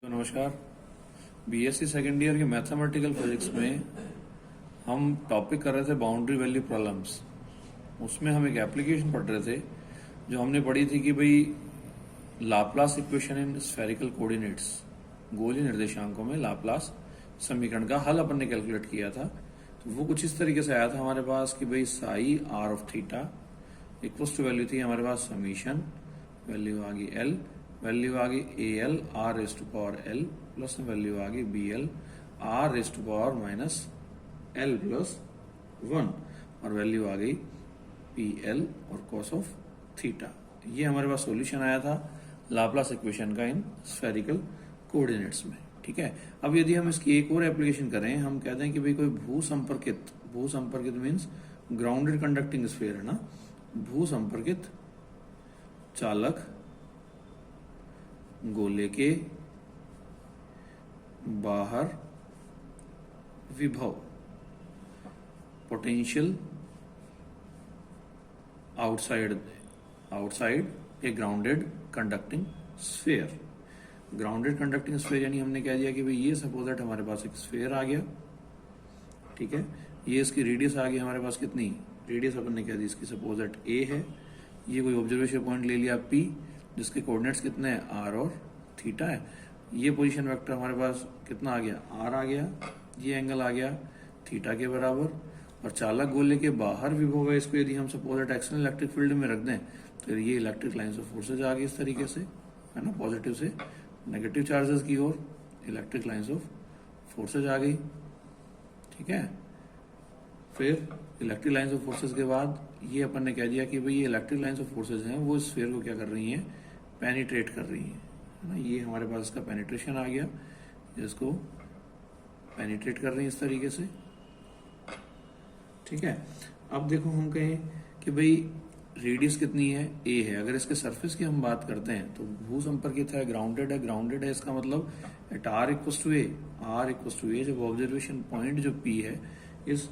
तो नमस्कार। BSc second year के मैथमेटिकल फिजिक्स में हम टॉपिक कर रहे थे बाउंड्री वैल्यू प्रॉब्लम्स। उसमें हम एक एप्लीकेशन पढ़ रहे थे जो हमने पढ़ी थी कि भाई Laplace equation in spherical coordinates, गोलीय निर्देशांकों में लाप्लास समीकरण का हल अपन ने कैलकुलेट किया था। तो वो कुछ इस तरीके से आया था हमारे पास कि भाई psi R of theta equals to value थी हमारे पास समीशन, वैल्यू आ गई एल, वैल्यू आ गई A L R raise to power L plus value आ गई B L R raise to power minus L plus 1 और वैल्यू आ गई पी एल और कॉस ऑफ थीटा। ये हमारे पास सॉल्यूशन आया था लाप्लास इक्वेशन का इन स्फेरिकल कोऑर्डिनेट्स में। ठीक है, अब यदि हम इसकी एक और एप्लीकेशन करें, हम कहते हैं कि भाई कोई भू संपर्कित मीन्स ग्राउंडेड कंडक्टिंग स्फीयर है ना, भू संपर्कित चालक गोले के बाहर विभव potential outside a grounded conducting sphere. Grounded conducting sphere यानी हमने कह दिया कि भाई ये सपोज दैट हमारे पास एक स्फीयर आ गया। ठीक है, ये इसकी रेडियस आ गई हमारे पास कितनी, रेडियस अपन ने कह दी इसकी सपोज दैट ए है। ये कोई ऑब्जर्वेशन पॉइंट ले लिया पी जिसके कोऑर्डिनेट्स कितने हैं आर और थीटा है। ये पोजीशन वेक्टर हमारे पास कितना आ गया आर आ गया, ये एंगल आ गया थीटा के बराबर। और चालक गोले के बाहर विभव है, इसको यदि हम suppose that external electric field में रख दें तो ये इलेक्ट्रिक लाइंस ऑफ फोर्सेज आ गई इस तरीके से, है ना, पॉजिटिव से नेगेटिव चार्जेस की ओर इलेक्ट्रिक लाइंस ऑफ फोर्सेज आ गई। ठीक है, फिर इलेक्ट्रिक लाइंस ऑफ फोर्सेज के बाद ये अपन ने कह दिया कि भाई ये इलेक्ट्रिक लाइंस ऑफ फोर्सेज हैं वो स्फीयर को क्या कर रही हैं, पेनिट्रेट कर रही हैं, है ना। ये हमारे पास इसका पेनिट्रेशन आ गया, जिसको पेनिट्रेट कर रही है इस तरीके से। ठीक है, अब देखो हम कहें कि भाई रेडियस कितनी है, ए है। अगर इसके सरफेस की हम बात करते हैं तो भू संपर्कित है, ग्राउंडेड है, इसका मतलब एट आर इक्वल्स टू ए जब ऑब्जर्वेशन पॉइंट जो पी है इस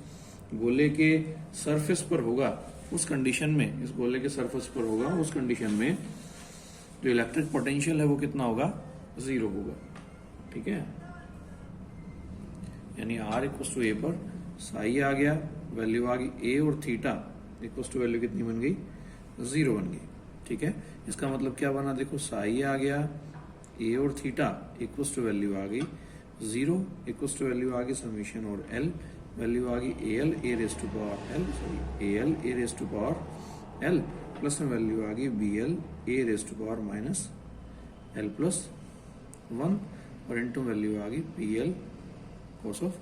गोले के सरफेस पर होगा, उस कंडीशन में, इस गोले के सरफेस पर होगा, उस कंडीशन में जो इलेक्ट्रिक पोटेंशियल है वो कितना होगा, 0 होगा। ठीक है, यानी आर इक्वल्स टू ए पर साई आ गया, वैल्यू आ गई ए और थीटा इक्वल्स टू वैल्यू कितनी बन गई, 0 बन गई। ठीक है, इसका मतलब क्या बना, देखो साई आ गया, ए और थीटा इक्वल्स टू वैल्यू आ गई 0, इक्वल्स टू वैल्यू आ गई समीशन और एल, वैल्यू आ गई A L A raise to power L, sorry A L A raise to power L plus में वैल्यू आ गई B L A raise to power minus L plus 1 और into value आ गई P L cos of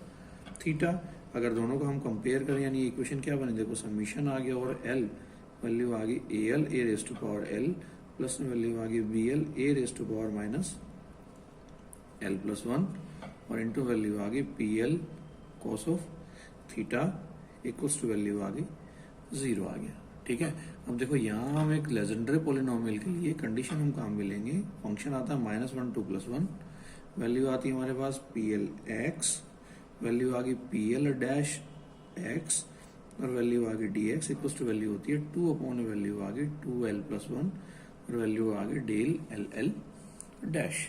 theta. अगर दोनों को हम कंपेयर करें यानी इक्वेशन क्या बने, देखो समीशन आ गया और एल वैल्यू आ गई A L A raise to power L plus में वैल्यू आ गई B L A raise to power minus L plus 1 और इनटू वैल्यू आ गई P L cos of theta equals to value आ गई 0 आ गया। ठीक है, अब देखो यहाँ हम एक लेजेंडरी पोलिनोमियल के लिए कंडीशन हम काम में लेंगे। फंक्शन आता है -1 2 + 1, वैल्यू आती है हमारे पास पी एल एक्स, वैल्यू आ गई पी एल डैश एक्स और वैल्यू आ गई D X equals to value होती है 2 अपॉन वैल्यू आ गई 2l + 1 और वैल्यू आ गई डेल एल एल डैश।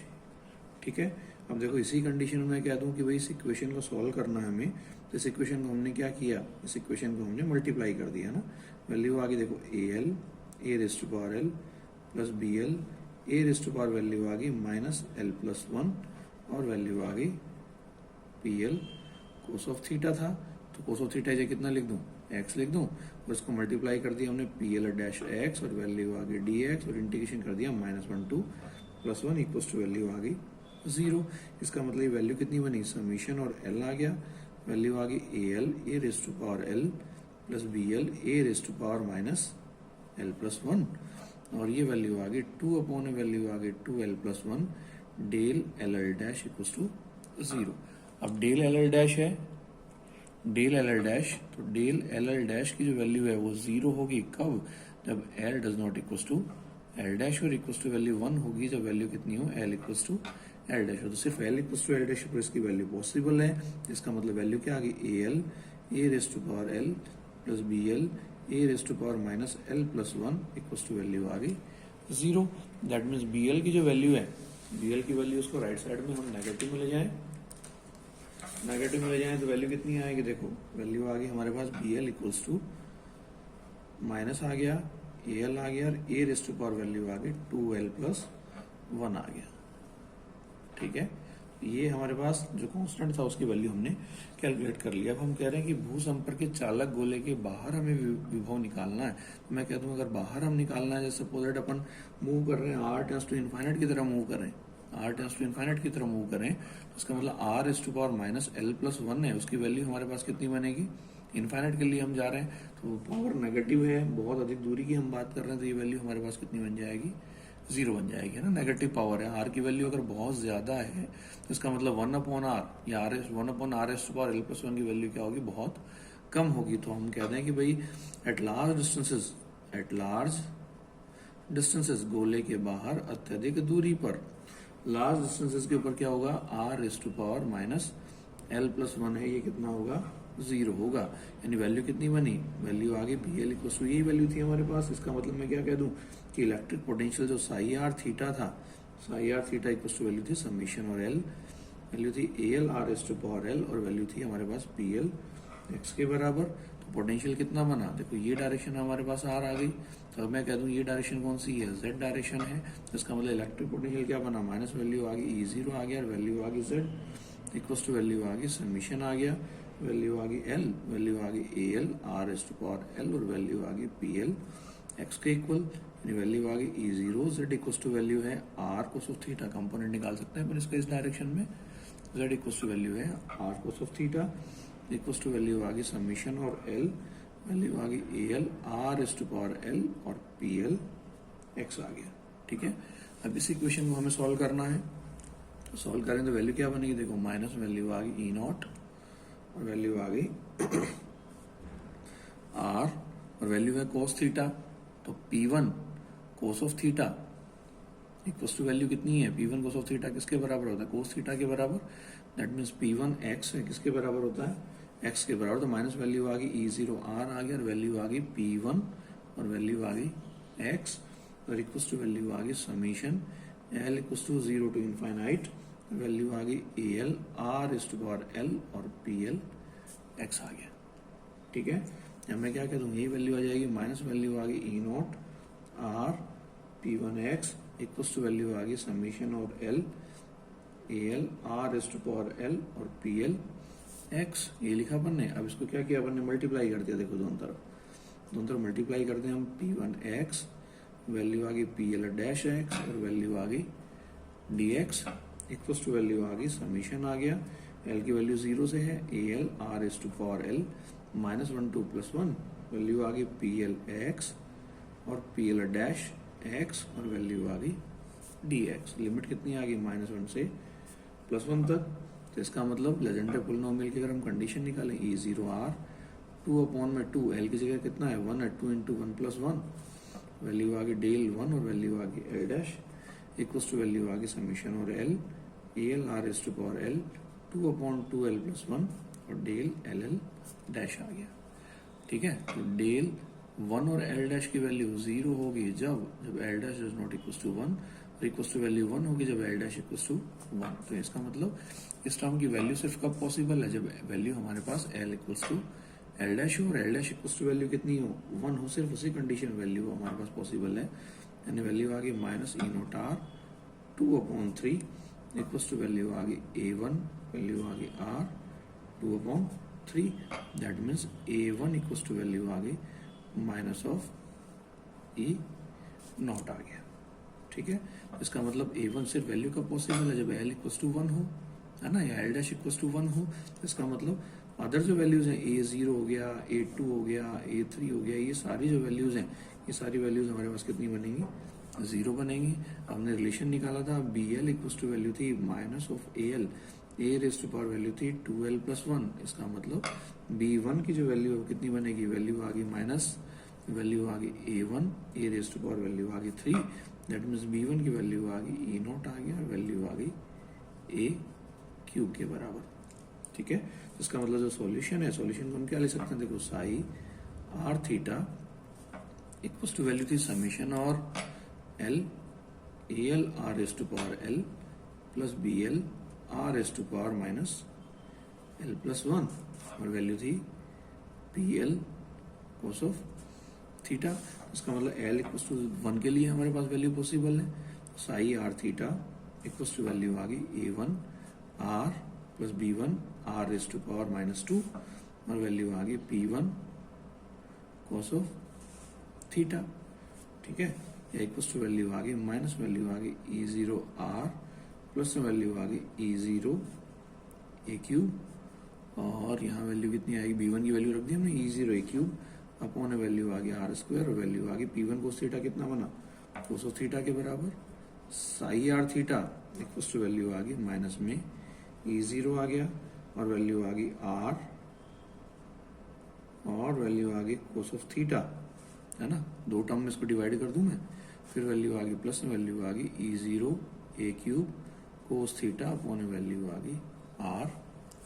ठीक है, अब देखो इसी कंडीशन में कह दूं कि भाई इस इक्वेशन को सॉल्व करना है हमें, तो इस इक्वेशन को हमने क्या किया, इस इक्वेशन को हमने मल्टीप्लाई कर दिया ना। वैल्यू आ गई देखो A L A raise to power L plus B L A raise to power value आ गई माइनस एल प्लस 1 और वैल्यू आ गई P L cos of theta था, तो कोस ऑफ थीटा कितना लिख दूं, एक्स लिख दूं और इसको मल्टीप्लाई कर दिया हमने पी एल डैश एक्स और वैल्यू आ गई डी एक्स और इंटीग्रेशन कर दिया -1 2 + 1 इक्वल्स टू वैल्यू आ गई 0। इसका मतलब वैल्यू कितनी बनी, समीशन और एल आ गया, वैल्यू आ गई A L A raise to power L plus B L A raise to power minus L plus 1 और ये वैल्यू आ गई 2 अपॉन वैल्यू आ गई 2l + 1 del L L dash equals to 0। अब डेल एल एल डैश है, del L L dash, तो del L L dash की जो वैल्यू है वो 0 होगी कब, जब L does not equals to L dash और इक्वल्स टू वैल्यू 1 होगी जब वैल्यू कितनी हो, L equals to L dash हो। तो सिर्फ L equals to L dash पर इसकी वैल्यू पॉसिबल है। इसका मतलब वैल्यू क्या आ गई, A L A raise to power L plus B L A raise to power minus L plus 1 equals to value आ गई 0। दैट मीन्स बी एल की जो वैल्यू है बी एल की वैल्यू उसको राइट साइड में हम नेगेटिव में ले जाएं, नेगेटिव में ले जाएं तो वैल्यू कितनी आएगी, देखो वैल्यू आ गई हमारे पास B L equals to minus आ गया ए एल आ गया और A raise to power value आ गई 2l + 1 आ गया। ठीक है, ये हमारे पास जो कांस्टेंट था उसकी वैल्यू हमने कैलकुलेट कर लिया। अब हम कह रहे हैं कि भू संपर्क के चालक गोले के बाहर हमें विभव निकालना है। तो मैं कहता हूँ अगर बाहर हम निकालना है, जैसे सपोज अपन मूव कर रहे हैं r टेंड्स टू इनफाइनाइट की तरफ मूव कर रहे हैं, r टेंड्स टू इनफाइनाइट की तरफ मूव करें तो इसका मतलब r raise to power -l + 1 है, उसकी वैल्यू हमारे पास कितनी बनेगी, इनफाइनाइट के लिए हम जा रहे हैं तो पावर नेगेटिव है, बहुत अधिक दूरी की हम बात कर रहे हैं, तो ये वैल्यू हमारे पास कितनी बन जाएगी, 0 बन जाएगी ना। नेगेटिव पावर है, r की वैल्यू अगर बहुत ज्यादा है तो इसका मतलब 1/r या 1/r rays to power l + 1 की वैल्यू क्या होगी, बहुत कम होगी। तो हम कहते हैं कि भाई एट लार्ज डिस्टेंसेस गोले के बाहर अत्यधिक दूरी पर, लार्ज डिस्टेंसेस के ऊपर क्या होगा, r raise to power -l + 1 है, ये कितना होगा, 0 होगा। यानी वैल्यू कितनी बनी, वैल्यू आगे बी एल इक्वल टू, यही वैल्यू थी हमारे पास। इसका मतलब मैं क्या कह दूं कि इलेक्ट्रिक पोटेंशियल जो साई आर थीटा था, psi R theta equal to value थी समीशन और एल, वैल्यू थी A L R raise to power L और वैल्यू थी हमारे पास पी एल एक्स के बराबर। तो पोटेंशियल कितना बना, देखो ये डायरेक्शन हमारे पास आर आ गई, तो अब मैं कह दूं ये डायरेक्शन कौन सी है, जेड डायरेक्शन है। तो इसका मतलब इलेक्ट्रिक पोटेंशियल क्या बना, माइनस वैल्यू आ गई E0 आ गया और वैल्यू आ गई जेड इक्वल टू वैल्यू आ गई समीशन आ गया, वैल्यू आ गई एल, वैल्यू आ गई A L R raise to power L और वैल्यू आ गई पी एल एक्स के इक्वल, यानी वैल्यू आ गई E0 Z equal to value है R cos of theta, component निकाल सकते हैं पर इसका इस डायरेक्शन में, जेड इक्वल टू वैल्यू है R cos of theta equal to value आ गई समीशन और एल, वैल्यू आ गई A L R raise to power L और पी एल एक्स आ गया। ठीक है, अब इस इक्वेशन को हमें सॉल्व करना है, तो सॉल्व करें तो वैल्यू क्या बनेगी, देखो माइनस वैल्यू आ गई E0 और वैल्यू आ गई R और वैल्यू है cos थीटा, तो P1 cos of theta equal to value कितनी है, P1 cos ऑफ थीटा किसके बराबर होता है, cos थीटा के बराबर, दैट मीन्स P1 x है, किसके बराबर होता है, x के बराबर। तो माइनस वैल्यू आ गई E0 R आ गया और वैल्यू आ गई P1 और वैल्यू आ गई x और इक्वल टू वैल्यू आ गई summation L equal to 0 to infinite, value आ गई A L R raise to power L और पी एल एक्स आ गया। ठीक है, अब मैं क्या कह दूँ, यही वैल्यू आ जाएगी, माइनस वैल्यू आ गई E0 R P1 X equal to value आ गई समीशन और L A L R raise to power L और पी एल एक्स, ये लिखा अपन ने। अब इसको क्या किया अपन ने, मल्टीप्लाई कर दिया, देखो दोनों तरफ मल्टीप्लाई करते हैं हम, P1 एक्स वैल्यू आ गई पी एल डैश एक्स और वैल्यू आ गई D X equal to value आ गई समीशन आ गया, एल की वैल्यू 0 से है, A L R raise to power L -1 2 + 1, value आ गई पी एल एक्स और पी एल डैश एक्स और वैल्यू आ गई डी एक्स। लिमिट कितनी आ गई, -1 से +1 तक। तो इसका मतलब लेजेंडर पोलिनोमियल की अगर हम कंडीशन निकालें, E0 R 2/2, एल की जगह कितना है 1 है, 2 × 1 + 1, वैल्यू आ गई डेल 1 और वैल्यू आ गई L dash equal to value आ गई समीशन और L A L R raise to power L 2/2l + 1 और डेल एल एल डैश आ गया। ठीक है, तो डेल 1 और एल डैश की वैल्यू 0 होगी जब L dash is not equal to 1 और इक्वल टू वैल्यू 1 होगी जब एल डैश इक्वल टू 1। तो इसका मतलब इस टर्म की वैल्यू सिर्फ कब पॉसिबल है, जब वैल्यू हमारे पास L equal to L dash हो और L dash equal to value कितनी हो, 1 हो, सिर्फ उसी कंडीशन वैल्यू हमारे पास पॉसिबल है। यानी वैल्यू आ गई -E0 R 2/3 equal to value आ गई A1, वैल्यू आ गई R 2/3, that means A1 equal to value आ गई -E0 आ गया। ठीक है, इसका मतलब A1 सिर्फ वैल्यू का पॉसिबल है जब L इक्वल टू 1 हो, है ना, या L डैश इक्वल टू 1 हो। इसका मतलब अदर जो वैल्यूज हैं, A0 हो गया, A2 हो गया, A3 हो गया, ये सारी जो वैल्यूज हैं, ये सारी वैल्यूज हमारे पास कितनी बनेंगी, 0 बनेंगी। हमने रिलेशन निकाला था, B L equal to value थी minus of A L, A raise to power value थी 2l + 1। इसका मतलब B1 की जो वैल्यू है कितनी बनेगी, वैल्यू आ गई माइनस, वैल्यू आ गई A1 A raise to power value आ गई 3, दैट मीन्स B1 की वैल्यू आ गई E0 आ गया और वैल्यू आ गई A³ के बराबर। ठीक है, इसका मतलब जो सॉल्यूशन है, सॉल्यूशन को हम क्या ले सकते हैं, देखो psi R theta equal to value थी समीशन और L A L R raise to power L plus B L R raise to power minus L plus 1 और वैल्यू थी P L cos of theta. इसका मतलब L equal to 1 के लिए हमारे पास value possible है, psi R theta equal to value आ गई A one R plus B one R raise to power minus 2 और वैल्यू आ गई P one cos of theta. ठीक है, या इक्वल टू वैल्यू आ गई माइनस वैल्यू आ गई E zero are plus value आ गई ई जीरो ए क्यूब और यहाँ वैल्यू कितनी आएगी, बी वन की वैल्यू रख दी हमने ई zero A cube upon value आ गई आर स्क्वायर और वैल्यू आ गई पी वन कोस थीटा कितना बना कोस ऑफ थीटा के बराबर psi R theta equal to value आ गई माइनस में ई जीरो आ गया और वैल्यू आ गई आर और वैल्यू आ गई कोस ऑफ थीटा, है ना, दो टर्म में इसको डिवाइड कर दूं मैं, फिर वैल्यू आ गई प्लस में वैल्यू आ गई E zero A cube cos theta upon value आ गई आर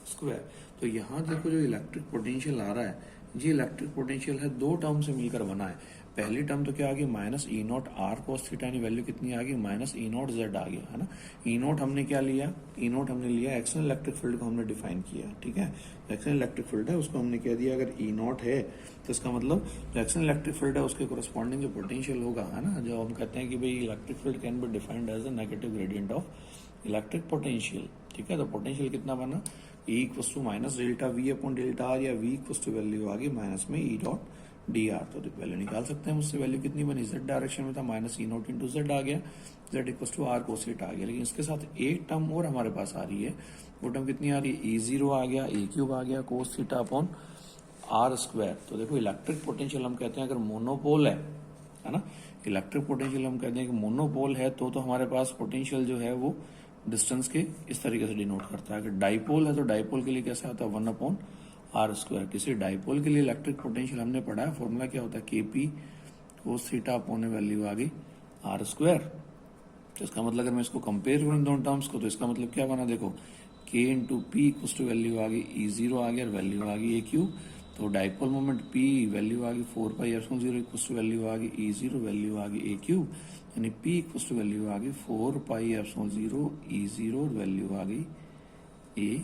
स्क्वायर। तो यहाँ देखो जो इलेक्ट्रिक पोटेंशियल आ रहा है, ये इलेक्ट्रिक पोटेंशियल है दो टर्म से मिलकर बना है। पहली टर्म तो क्या आ गई minus E naught R cos theta यानी वैल्यू कितनी आ गई माइनस ई नॉट जेड आ गया, है ना। ई नॉट हमने क्या लिया, ई नॉट हमने लिया एक्सटर्नल इलेक्ट्रिक फील्ड को हमने डिफाइन किया। ठीक है, एक्सटर्नल इलेक्ट्रिक फील्ड है उसको हमने कह दिया अगर ई नॉट है तो इसका मतलब जो एक्सटर्नल इलेक्ट्रिक फील्ड है उसके कोरस्पॉन्डिंग जो पोटेंशियल होगा, है ना, जो हम कहते हैं कि भाई electric field can be defined as the negative gradient of electric potential. ठीक है, तो पोटेंशियल कितना बना E equal to minus delta V upon delta R या V इक्वल टू वैल्यू आ गई माइनस में E डॉट डी आर। तो वैल्यू निकाल सकते हैं मुझसे, वैल्यू कितनी बनी जेड डायरेक्शन में था minus E not into Z आ गया, Z equal to R cos theta आ गया। लेकिन इसके साथ एक टर्म और हमारे पास आ रही है, वो टर्म कितनी आ रही है ई जीरो आ गया ए क्यूब आ गया cos theta upon R square. तो देखो इलेक्ट्रिक पोटेंशियल हम कहते हैं अगर मोनोपोल है ना, इलेक्ट्रिक पोटेंशियल हम कहते हैं कि मोनोपोल है तो हमारे पास पोटेंशियल जो है वो डिस्टेंस के इस तरीके से डिनोट करता है। अगर डाइपोल है तो डाइपोल के लिए कैसा आता है 1 अपॉन आर स्क्वायर। किसी डाइपोल के लिए इलेक्ट्रिक पोटेंशियल हमने पढ़ा है, फॉर्मूला क्या होता है K P cos theta upon value आ गई आर स्क्वायर। तो इसका मतलब अगर मैं इसको कंपेयर करूं दोनों टर्म्स को तो इसका मतलब क्या बना, देखो K into P equal to value आ गई ई जीरो आ गया और वैल्यू आ गई ए क्यूब। तो डाइपोल मोमेंट पी वैल्यू आ गई 4 pi epsilon zero equal to value आ गई ई जीरो वैल्यू आ गई ए क्यूब, यानी पी इक्वल टू वैल्यू आ गई 4 pi epsilon zero E zero और वैल्यू आ गई ए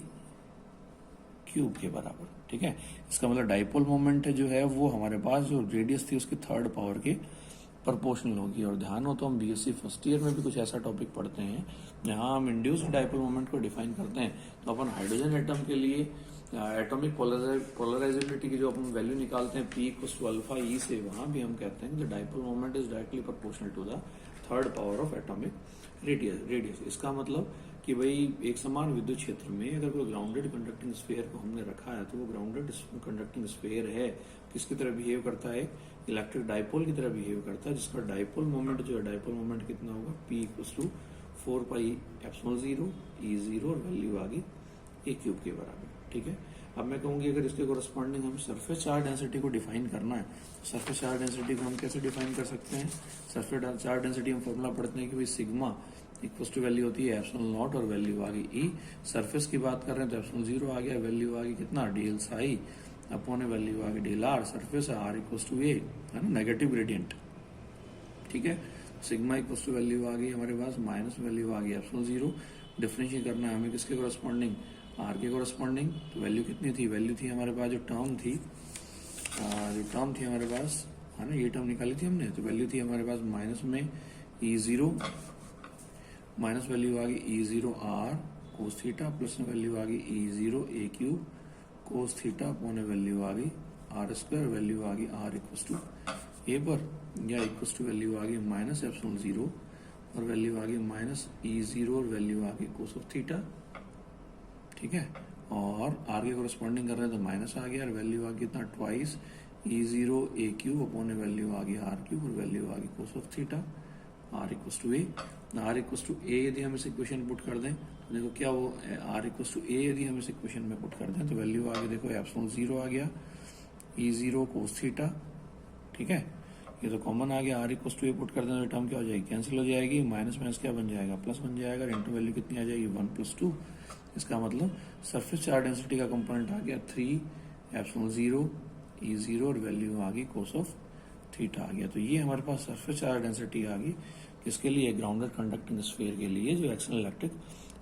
क्यूब के बराबर। ठीक है, इसका मतलब डाइपोल मोमेंट जो है वो हमारे पास जो रेडियस थी उसकी थर्ड पावर के प्रोपोर्शनल होगी। और ध्यान हो तो हम बीएससी फर्स्ट ईयर में भी कुछ ऐसा टॉपिक पढ़ते हैं जहां हम इंड्यूस्ड डाइपोल मोमेंट को डिफाइन करते हैं। तो अपन हाइड्रोजन एटम के लिए एटॉमिक पोलराइजेबिलिटी की जो अपन वैल्यू निकालते हैं P equal to alpha E से, वहां भी हम कहते हैं कि the dipole moment is directly proportional to the third power of atomic radius. इसका मतलब कि भाई एक समान विद्युत क्षेत्र में अगर कोई ग्राउंडेड कंडक्टिंग स्फीयर को हमने रखा है तो वो ग्राउंडेड कंडक्टिंग स्फीयर है किसकी तरह बिहेव करता है, इलेक्ट्रिक डाइपोल की तरह बिहेव करता है, जिसका डाइपोल मोमेंट जो है डाइपोल मोमेंट कितना होगा P equal to 4 pi epsilon zero E zero और वैल्यू आ गई ए क्यूब के बराबर। ठीक है, अब मैं कहूंगी अगर इसके कोरस्पॉन्डिंग हम सरफेस चार्ज डेंसिटी को डिफाइन करना है, सरफेस चार्ज डेंसिटी को हम कैसे डिफाइन कर सकते हैं, सरफेस चार्ज डेंसिटी हम फॉर्मूला पढ़ते हैं कि भाई सिग्मा इक्वल टू वैल्यू होती है एप्सिलॉन नॉट और वैल्यू आ गई ई। सरफेस की बात कर रहे हैं तो एप्सिलॉन जीरो आ गया, वैल्यू आ गई कितना डीएल साई अपॉन वैल्यू आ गई डेल आर। सरफेस है आर इक्वल टू ए, है ना, नेगेटिव ग्रेडियंट। ठीक है, सिग्मा इक्वल टू वैल्यू आ गई हमारे पास माइनस वैल्यू आ गई एप्सिलॉन जीरो। डिफरेंशिएट करना है हमें किसके कोरस्पॉन्डिंग, आर के कोरस्पॉन्डिंग। तो वैल्यू कितनी थी, वैल्यू थी हमारे पास जो टर्म थी हमारे पास, है ना, ये टर्म निकाली थी हमने, तो वैल्यू थी हमारे पास माइनस में ई जीरो माइनस वैल्यू आ गई E zero R cos theta plus में वैल्यू आ गई E zero A cube cos theta upon value आ गई आर स्क्वायर, वैल्यू आ गई आर इक्वल टू ए पर या इक्वल टू वैल्यू आ गई माइनस एप्सिलॉन जीरो और वैल्यू आ गई माइनस ई जीरो और वैल्यू आ गई कोस ऑफ थीटा। ठीक है, और आर के कोरस्पॉन्डिंग कर रहे हैं तो माइनस आ गया और वैल्यू आ गई कितना twice E zero A cube upon value आ गई आर क्यूब और वैल्यू आ गई cos of theta R equal to A. R equal to A यदि हम इस इक्वेशन पुट कर दें तो देखो क्या वो आर इक्वल टू ए यदि हम इस इक्वेशन में पुट कर दें तो वैल्यू आ गई देखो एप्सिलॉन जीरो आ गया ई जीरो कोस थीटा। ठीक है, ये तो कॉमन आ गया, R equal to A put कर दें तो टर्म क्या हो जाएगी, कैंसिल हो जाएगी, माइनस माइनस क्या बन जाएगा प्लस बन जाएगा, इंटू वैल्यू कितनी आ जाएगी 1 + 2। इसका मतलब सरफेस चार्ज डेंसिटी का कंपोनेंट आ गया 3 एप्सिलॉन जीरो ई जीरो और वैल्यू आ गई कोस ऑफ थीटा आ गया। तो ये हमारे पास सरफेस चार्ज डेंसिटी आ गई किसके लिए, ग्राउंडेड कंडक्टिंग स्फीयर के लिए जो एक्सटर्नल इलेक्ट्रिक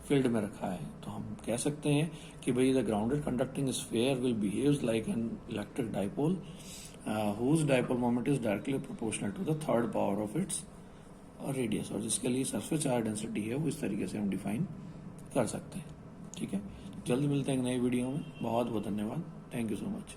फील्ड में रखा है। तो हम कह सकते हैं कि भाई the grounded conducting sphere will behaves like an electric dipole whose dipole moment is directly proportional to the third power of its radius, और जिसके लिए सरफेस चार्ज डेंसिटी है वो इस तरीके से हम डिफाइन कर सकते हैं। ठीक है, जल्द मिलते हैं एक नई वीडियो में। बहुत बहुत धन्यवाद। Thank you so much.